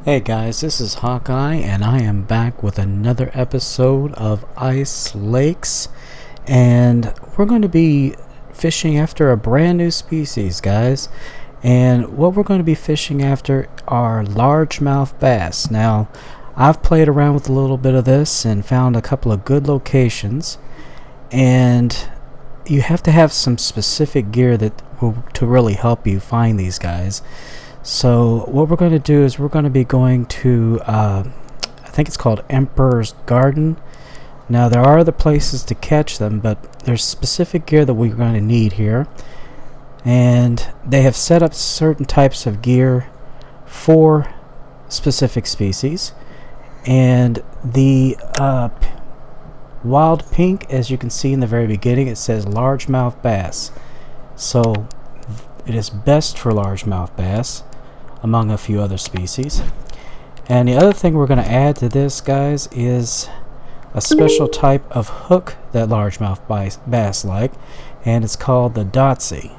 Hey guys, this is Hawkeye and I am back with another episode of Ice Lakes, and we're going to be fishing after a brand new species, guys. And what we're going to be fishing after are largemouth bass. Now, I've played around with a little bit of this and found a couple of good locations, and you have to have some specific gear to really help you find these guys. So what we're going to do is we're going to be going to I think it's called Emperor's Garden. Now there are other places to catch them, but there's specific gear that we're going to need here, and they have set up certain types of gear for specific species. And the wild pink, as you can see in the very beginning, it says largemouth bass, so it is best for largemouth bass among a few other species. And the other thing we're going to add to this, guys, is a special type of hook that largemouth bass like, and it's called the DULA'S.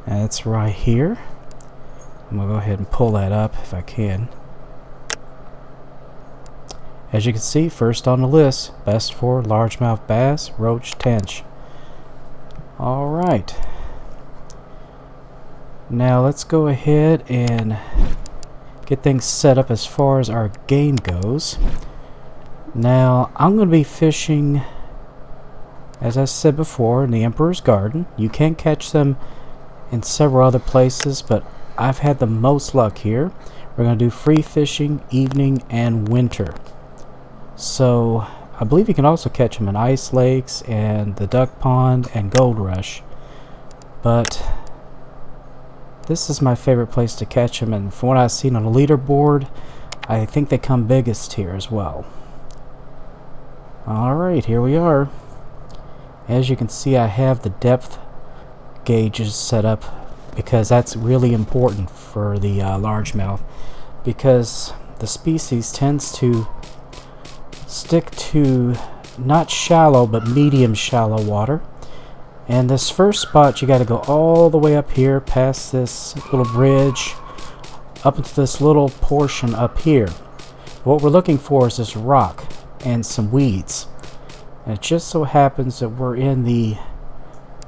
And it's right here. I'm going to go ahead and pull that up if I can. As you can see, first on the list, best for largemouth bass, roach, tench. Alright. Now let's go ahead and get things set up as far as our game goes. Now I'm going to be fishing, as I said before, in the Emperor's Garden. You can catch them in several other places, but I've had the most luck here. We're going to do free fishing, evening, and winter. So I believe you can also catch them in Ice Lakes and the Duck Pond and Gold Rush, but this is my favorite place to catch them, and from what I've seen on the leaderboard, I think they come biggest here as well. Alright, here we are. As you can see, I have the depth gauges set up because that's really important for the largemouth, because the species tends to stick to not shallow but medium shallow water. And this first spot, you got to go all the way up here past this little bridge up into this little portion up here. What we're looking for is this rock and some weeds, and it just so happens that we're in the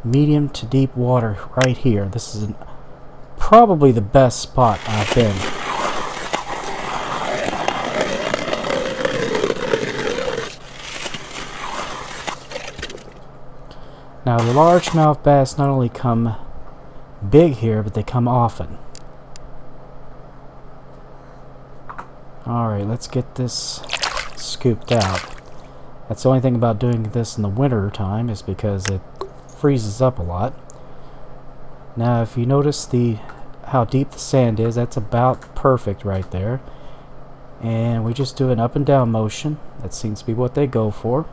medium to deep water right here. This is probably the best spot I've been. Now the largemouth bass not only come big here, but they come often. Alright, let's get this scooped out. That's the only thing about doing this in the winter time, is because it freezes up a lot. Now if you notice how deep the sand is, that's about perfect right there. And we just do an up and down motion. That seems to be what they go for.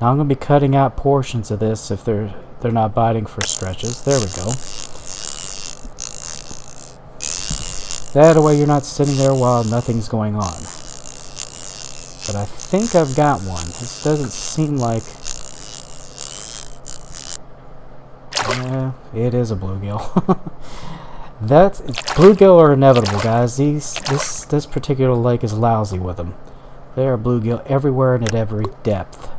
Now I'm going to be cutting out portions of this if they're not biting for stretches. There we go. That way you're not sitting there while nothing's going on. But I think I've got one. This doesn't seem like... it is a bluegill. Bluegill are inevitable, guys. This particular lake is lousy with them. There are bluegill everywhere and at every depth.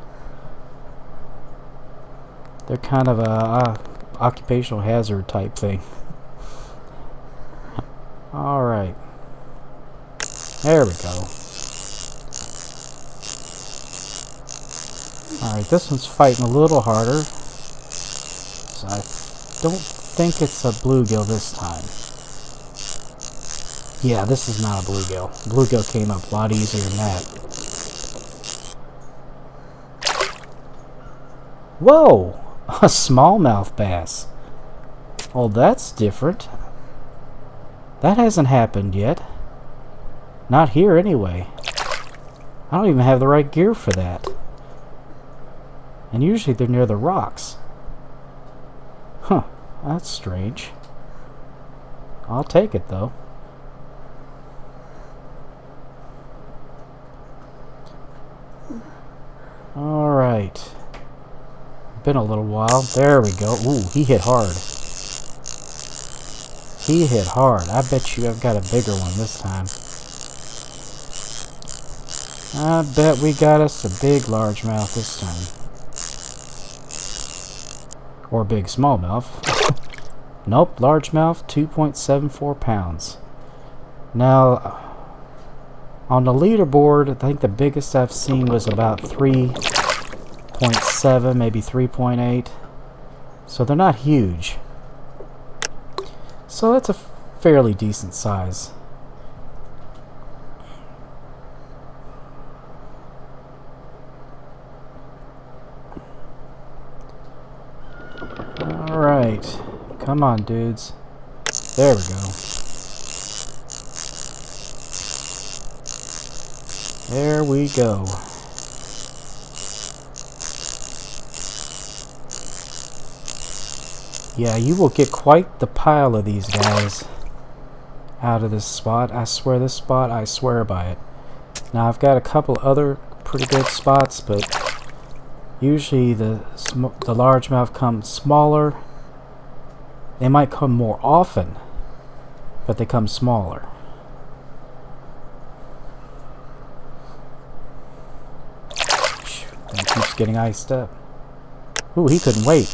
They're kind of a occupational hazard type thing. Alright. There we go. Alright, this one's fighting a little harder. So I don't think it's a bluegill this time. Yeah, this is not a bluegill. Bluegill came up a lot easier than that. Whoa! A smallmouth bass. Well, that's different. That hasn't happened yet. Not here, anyway. I don't even have the right gear for that. And usually they're near the rocks. Huh, that's strange. I'll take it, though. Alright. Been a little while. There we go. Ooh, he hit hard. He hit hard. I bet you I've got a bigger one this time. I bet we got us a big largemouth this time. Or big smallmouth. Nope, largemouth, 2.74 pounds. Now, on the leaderboard, I think the biggest I've seen was about 3.7, maybe 3.8. So they're not huge. So that's a fairly decent size. Alright. Come on, dudes. There we go. There we go. Yeah, you will get quite the pile of these guys out of this spot. I swear this spot, I swear by it. Now I've got a couple other pretty good spots, but usually the largemouth come smaller. They might come more often, but they come smaller. Thing keeps getting iced up. Ooh, he couldn't wait.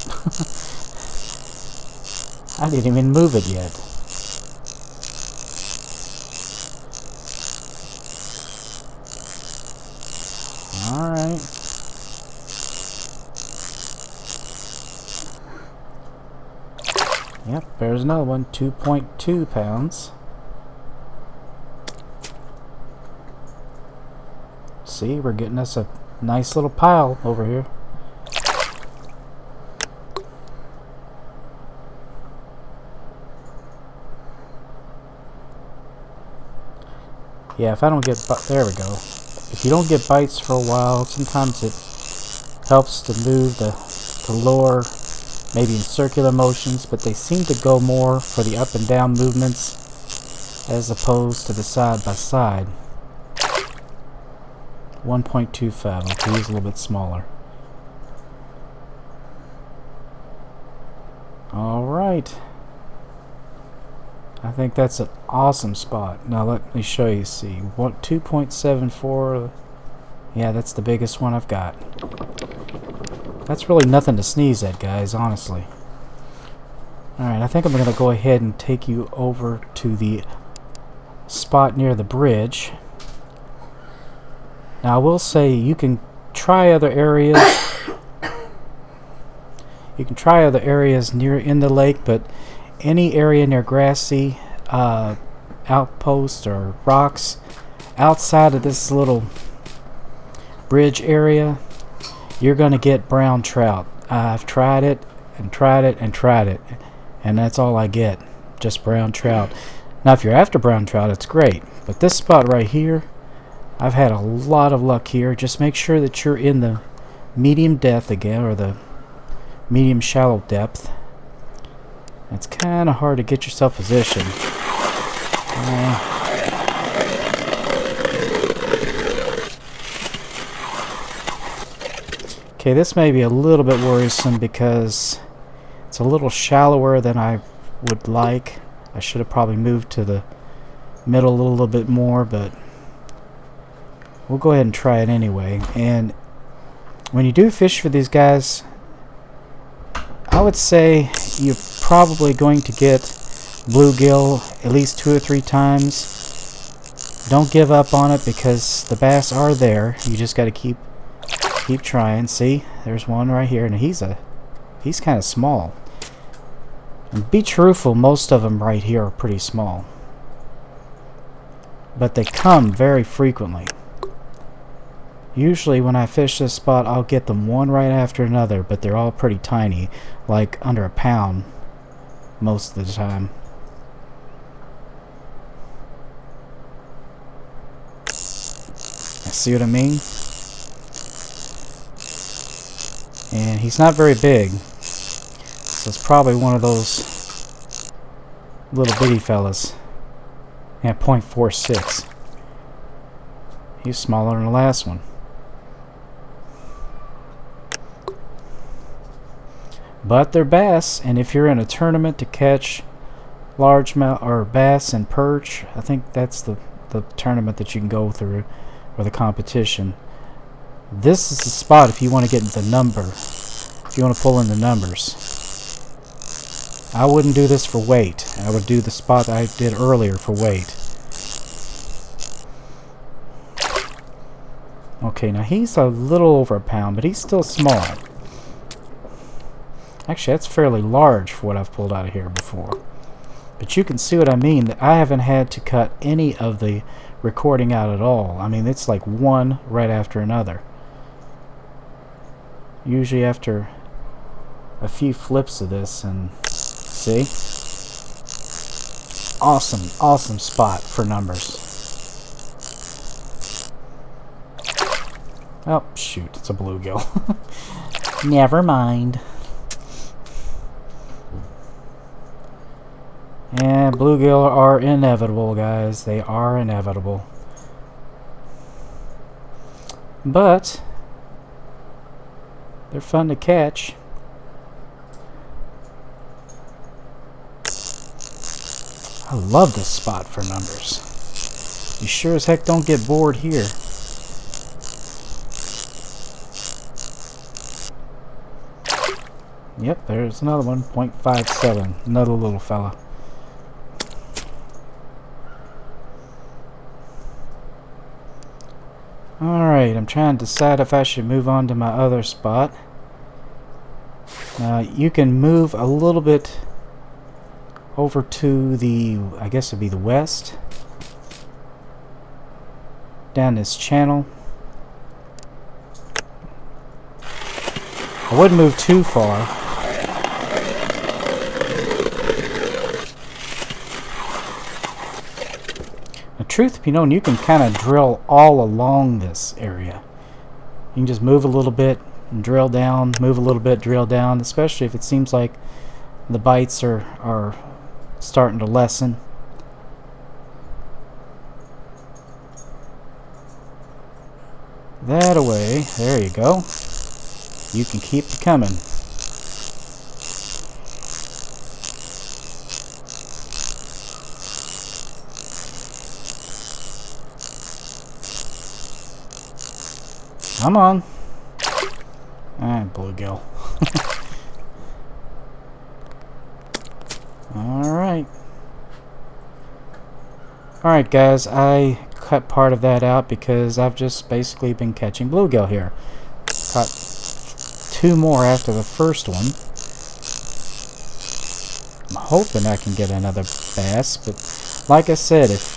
I didn't even move it yet. Alright. Yep, there's another one, 2.2 pounds. See, we're getting us a nice little pile over here. Yeah, if I don't get... There we go. If you don't get bites for a while, sometimes it helps to move the lure, maybe in circular motions, but they seem to go more for the up and down movements as opposed to the side by side. 1.25. Okay, he's a little bit smaller. Alright. I think that's an awesome spot. Now let me show you. See, 2.74. Yeah, that's the biggest one I've got. That's really nothing to sneeze at, guys, honestly. Alright, I think I'm going to go ahead and take you over to the spot near the bridge. Now I will say you can try other areas. You can try other areas near in the lake, but any area near grassy outposts or rocks outside of this little bridge area, you're going to get brown trout. I've tried it and tried it and tried it, and that's all I get, just brown trout. Now if you're after brown trout, it's great, but this spot right here, I've had a lot of luck here. Just make sure that you're in the medium depth again, or the medium shallow depth. It's kind of hard to get yourself positioned. Okay, this may be a little bit worrisome because it's a little shallower than I would like. I should have probably moved to the middle a little bit more, but we'll go ahead and try it anyway. And when you do fish for these guys, I would say you're probably going to get bluegill at least 2 or 3 times. Don't give up on it because the bass are there. You just got to keep trying. See, there's one right here, and he's kind of small. And be truthful, most of them right here are pretty small, but they come very frequently. Usually when I fish this spot, I'll get them one right after another, but they're all pretty tiny, like under a pound most of the time. See what I mean? And he's not very big, so it's probably one of those little bitty fellas. Yeah, 0.46. He's smaller than the last one. But they're bass, and if you're in a tournament to catch largemouth or bass and perch. I think that's the tournament that you can go through, or the competition. This is the spot if you want to get the number. If you want to pull in the numbers. I wouldn't do this for weight. I would do the spot I did earlier for weight. Okay, now he's a little over a pound, but he's still small. Actually, that's fairly large for what I've pulled out of here before. But you can see what I mean. That I haven't had to cut any of the recording out at all. I mean, it's like one right after another. Usually after a few flips of this, and see? Awesome, awesome spot for numbers. Oh, shoot, it's a bluegill. Never mind. And bluegill are inevitable, guys. They are inevitable. But they're fun to catch. I love this spot for numbers. You sure as heck don't get bored here. Yep, there's another one, 0.57, another little fella. Alright, I'm trying to decide if I should move on to my other spot. You can move a little bit over to the, I guess it'd be the west. Down this channel. I wouldn't move too far. The truth be known, you can kind of drill all along this area. You can just move a little bit and drill down, move a little bit, drill down, especially if it seems like the bites are starting to lessen. That away, there you go. You can keep it coming. Come on. Bluegill. Alright. Alright guys, I cut part of that out because I've just basically been catching bluegill here. Caught 2 more after the first one. I'm hoping I can get another bass, but like I said, if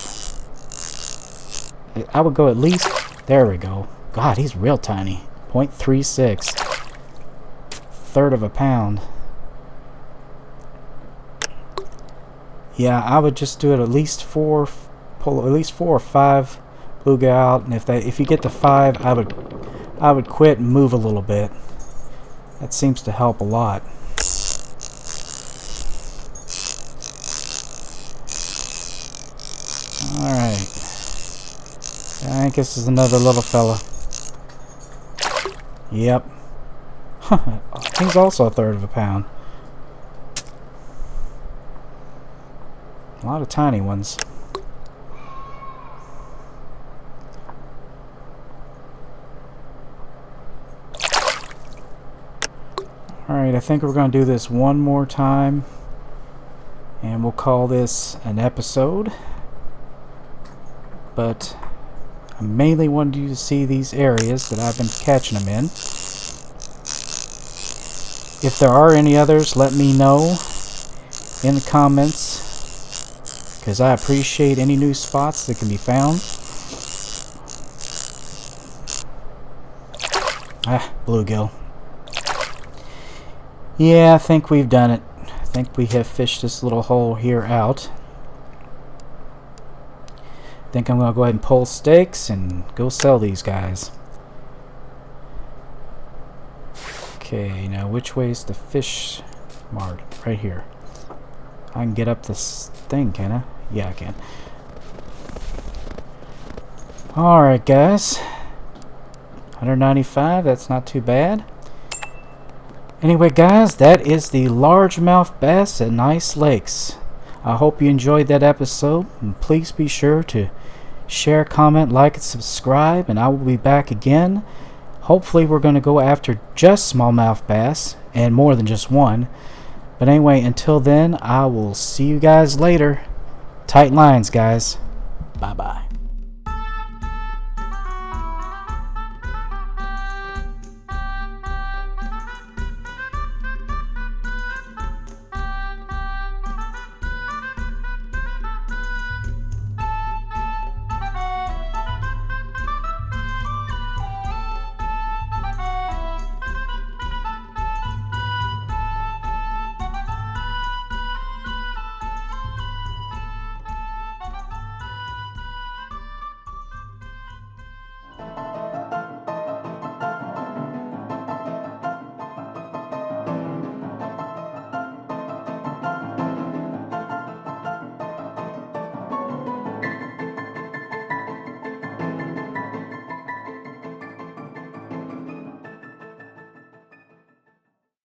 I would go at least, there we go. God, he's real tiny. 0.36. Third of a pound. Yeah, I would just do it at least 4, pull at least 4 or 5 bluegill out, and if you get to 5, I would quit and move a little bit. That seems to help a lot. Alright. I think this is another little fella. Yep. He's also a third of a pound. A lot of tiny ones. Alright, I think we're going to do this one more time. And we'll call this an episode. But I mainly wanted you to see these areas that I've been catching them in. If there are any others, let me know in the comments, because I appreciate any new spots that can be found. Bluegill. Yeah, I think we've done it. I think we have fished this little hole here out. I think I'm going to go ahead and pull stakes and go sell these guys. Okay, now which way is the fish mart? Right here. I can get up this thing, can I? Yeah, I can. Alright, guys. 195, that's not too bad. Anyway, guys, that is the largemouth bass at Ice Lakes. I hope you enjoyed that episode, and please be sure to share, comment, like, and subscribe, and I will be back again. Hopefully we're going to go after just smallmouth bass and more than just one. But anyway, until then, I will see you guys later. Tight lines, guys. Bye bye.